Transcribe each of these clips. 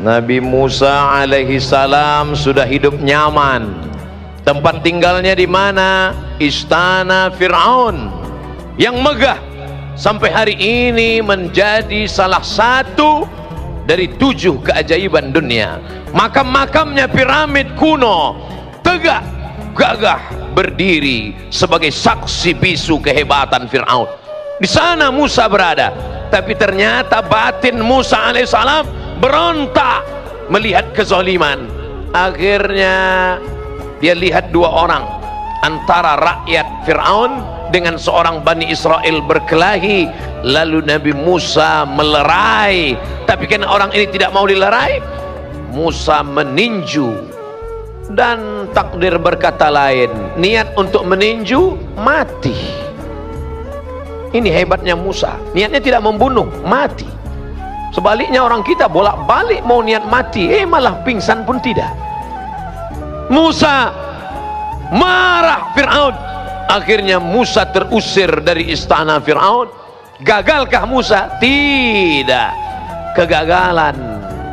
Nabi Musa alaihi salam sudah hidup nyaman. Tempat tinggalnya di mana? Istana Fir'aun yang megah, sampai hari ini menjadi salah satu dari 7 keajaiban dunia. Makam-makamnya piramid kuno, tegak gagah berdiri sebagai saksi bisu kehebatan Fir'aun. Di sana Musa berada, tapi ternyata batin Musa alaihissalam berontak melihat kezaliman. Akhirnya dia lihat 2 orang antara rakyat Fir'aun dengan seorang Bani Israel berkelahi. Lalu Nabi Musa melerai, tapi karena orang ini tidak mau dilerai, Musa meninju. Dan takdir berkata lain, niat untuk meninju, mati. Ini hebatnya Musa, niatnya tidak membunuh, mati. Sebaliknya orang kita bolak-balik mau niat mati, malah pingsan pun tidak. Musa marah Fir'aun. Akhirnya Musa terusir dari istana Fir'aun. Gagalkah Musa? Tidak. Kegagalan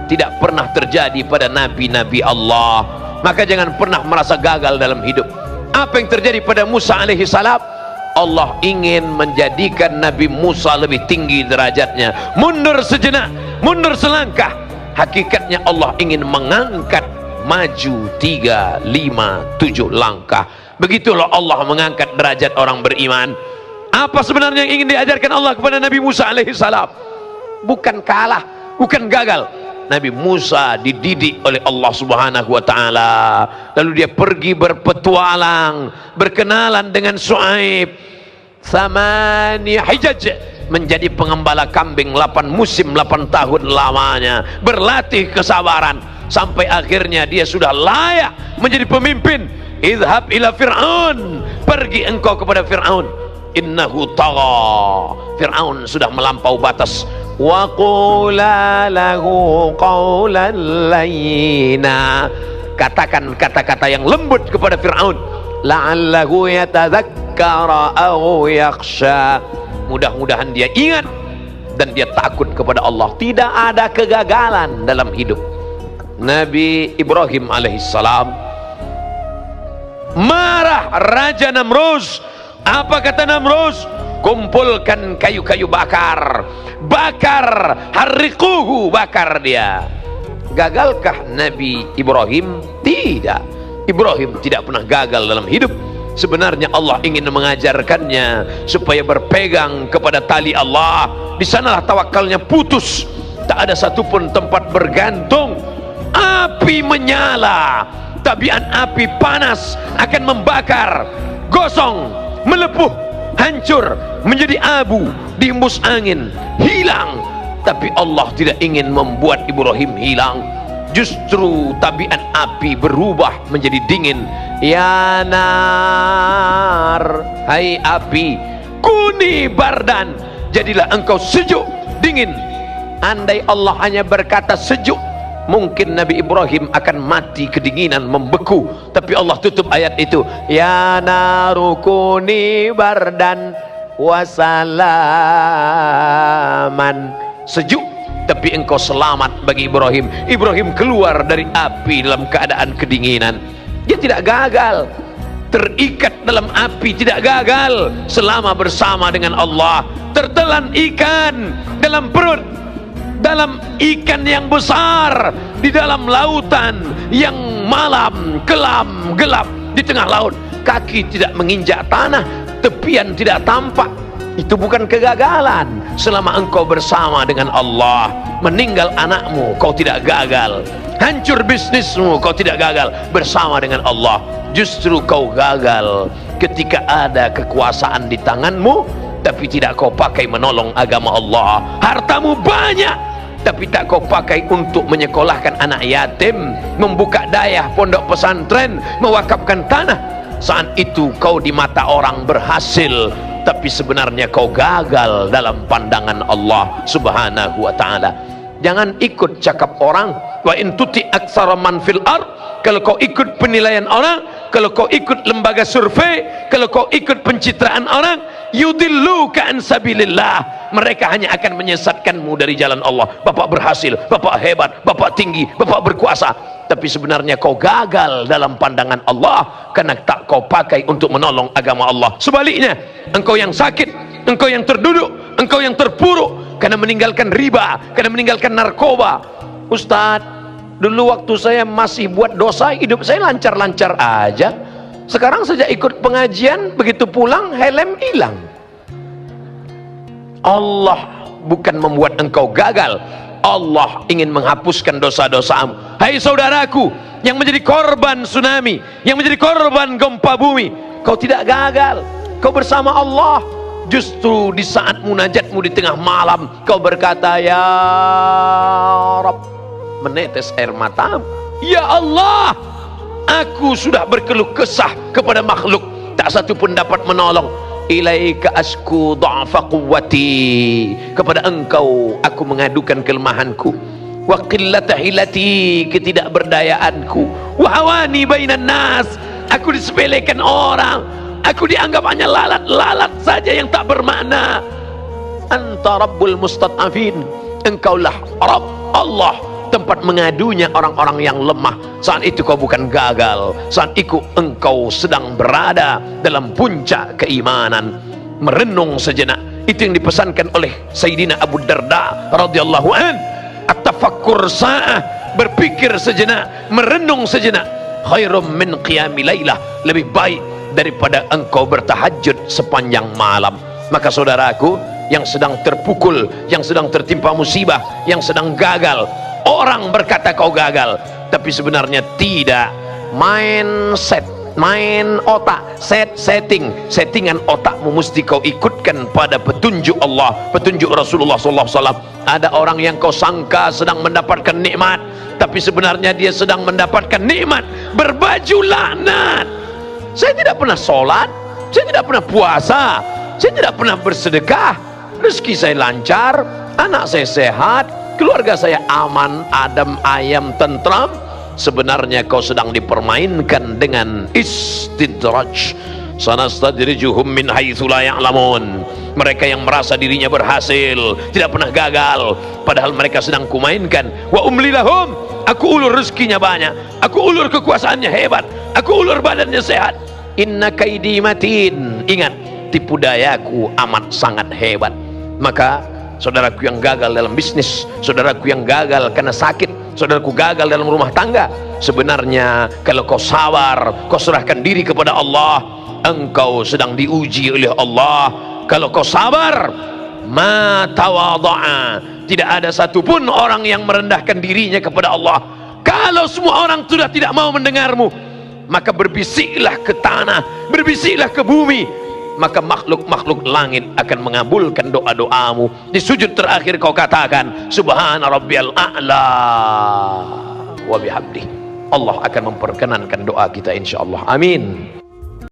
tidak pernah terjadi pada nabi-nabi Allah. Maka jangan pernah merasa gagal dalam hidup. Apa yang terjadi pada Musa alaihi salam? Allah ingin menjadikan Nabi Musa lebih tinggi derajatnya. Mundur sejenak, mundur selangkah. Hakikatnya Allah ingin mengangkat maju 3, 5, 7 langkah. Begitulah Allah mengangkat derajat orang beriman. Apa sebenarnya yang ingin diajarkan Allah kepada Nabi Musa alaihi salam? Bukan kalah, bukan gagal. Nabi Musa dididik oleh Allah subhanahu wa ta'ala. Lalu dia pergi berpetualang, berkenalan dengan Shu'aib. Samani hijaj, menjadi pengembala kambing 8 musim, 8 tahun lamanya, berlatih kesabaran sampai akhirnya dia sudah layak menjadi pemimpin. Idhab ila Fir'aun, pergi engkau kepada Fir'aun, innahu tagha, Fir'aun sudah melampau batas. Wa qula lahu qawlan layyina, katakan kata-kata yang lembut kepada Fir'aun. La'allahu yatadzakkara aw yakhsha, mudah-mudahan dia ingat dan dia takut kepada Allah. Tidak ada kegagalan dalam hidup. Nabi Ibrahim alaihissalam marah Raja Namrus. Apa kata Namrus? Kumpulkan kayu-kayu bakar, bakar, harriquhu, bakar dia. Gagalkah Nabi Ibrahim? Tidak. Ibrahim tidak pernah gagal dalam hidup. Sebenarnya Allah ingin mengajarkannya supaya berpegang kepada tali Allah. Di sanalah tawakalnya putus. Tak ada satupun tempat bergantung. Api menyala, tabiat api panas akan membakar, gosong, melepuh, hancur, menjadi abu, dihembus angin, hilang. Tapi Allah tidak ingin membuat Ibrahim hilang. Justru tabiat api berubah menjadi dingin. Ya nar, hai api, kuni bardan, jadilah engkau sejuk, dingin. Andai Allah hanya berkata sejuk, mungkin Nabi Ibrahim akan mati kedinginan, membeku. Tapi Allah tutup ayat itu. Ya naru kuni bardan wasalaman, sejuk tapi engkau selamat bagi Ibrahim. Ibrahim keluar dari api dalam keadaan kedinginan. Dia tidak gagal, terikat dalam api, tidak gagal selama bersama dengan Allah. Tertelan ikan dalam perut, dalam ikan yang besar, di dalam lautan yang malam, kelam, gelap, di tengah laut. Kaki tidak menginjak tanah, tepian tidak tampak. Itu bukan kegagalan. Selama engkau bersama dengan Allah. Meninggal anakmu, kau tidak gagal. Hancur bisnismu, kau tidak gagal. Bersama dengan Allah. Justru kau gagal ketika ada kekuasaan di tanganmu, tapi tidak kau pakai menolong agama Allah. Hartamu banyak, tapi tak kau pakai untuk menyekolahkan anak yatim, membuka dayah pondok pesantren, mewakafkan tanah. Saat itu kau di mata orang berhasil, tapi sebenarnya kau gagal dalam pandangan Allah subhanahu wa ta'ala. Jangan ikut cakap orang. Wa in tuti aktsara man fil ard, kalau kau ikut penilaian orang, kalau kau ikut lembaga survei, kalau kau ikut pencitraan orang, yudilluka an sabilillah, mereka hanya akan menyesatkanmu dari jalan Allah. Bapak berhasil, bapak hebat, bapak tinggi, bapak berkuasa, tapi sebenarnya kau gagal dalam pandangan Allah karena tak kau pakai untuk menolong agama Allah. Sebaliknya, engkau yang sakit, engkau yang terduduk, engkau yang terpuruk karena meninggalkan riba, karena meninggalkan narkoba. Ustadz, dulu waktu saya masih buat dosa, hidup saya lancar-lancar aja. Sekarang sejak ikut pengajian, begitu pulang helm hilang. Allah bukan membuat engkau gagal, Allah ingin menghapuskan dosa-dosamu. Hai saudaraku yang menjadi korban tsunami, yang menjadi korban gempa bumi, kau tidak gagal, kau bersama Allah. Justru di saat munajatmu di tengah malam, kau berkata, ya Rabb, menetes air matamu. Ya Allah, aku sudah berkeluh kesah kepada makhluk, tak satu pun dapat menolong. Ilaika asku dha'fa quwwati, kepada engkau aku mengadukan kelemahanku, wa qillata hilati, ketidakberdayaanku, wa hawani bainan nas, aku disepelekan orang, aku dianggap hanya lalat-lalat saja yang tak bermakna. Anta rabbul mustad'afin, engkaulah Rabb Allah, tempat mengadunya orang-orang yang lemah. Saat itu kau bukan gagal, saat itu engkau sedang berada dalam puncak keimanan. Merenung sejenak, itu yang dipesankan oleh Sayyidina Abu Darda radhiyallahu an. At-tafakkur sa'ah, berpikir sejenak, merenung sejenak, khairum min qiyami lailah, lebih baik daripada engkau bertahajud sepanjang malam. Maka saudaraku yang sedang terpukul, yang sedang tertimpa musibah, yang sedang gagal, orang berkata kau gagal, tapi sebenarnya tidak. Mindset, main otak, settingan otakmu mesti kau ikutkan pada petunjuk Allah, petunjuk Rasulullah SAW. Ada orang yang kau sangka sedang mendapatkan nikmat, tapi sebenarnya dia sedang mendapatkan nikmat berbaju laknat. Saya tidak pernah sholat, saya tidak pernah puasa, saya tidak pernah bersedekah, rezeki saya lancar, anak saya sehat, keluarga saya aman, adem, ayam, tentram. Sebenarnya kau sedang dipermainkan dengan istidraj. Sanastadrijuhum min haitsu la ya'lamun. Mereka yang merasa dirinya berhasil, tidak pernah gagal, padahal mereka sedang kumainkan. Wa umli lahum, aku ulur rezekinya banyak, aku ulur kekuasaannya hebat, aku ulur badannya sehat. Inna kaidi matin, ingat tipu dayaku amat sangat hebat. Maka saudaraku yang gagal dalam bisnis, saudaraku yang gagal karena sakit, saudaraku gagal dalam rumah tangga, sebenarnya kalau kau sabar, kau serahkan diri kepada Allah, engkau sedang diuji oleh Allah. Kalau kau sabar, ma tawadha'a, tidak ada satupun orang yang merendahkan dirinya kepada Allah. Kalau semua orang sudah tidak mau mendengarmu, maka berbisiklah ke tanah, berbisiklah ke bumi, maka makhluk-makhluk langit akan mengabulkan doa-doamu. Di sujud terakhir kau katakan subhana rabbiyal a'la wa bihamdih. Allah akan memperkenankan doa kita insyaallah. Amin.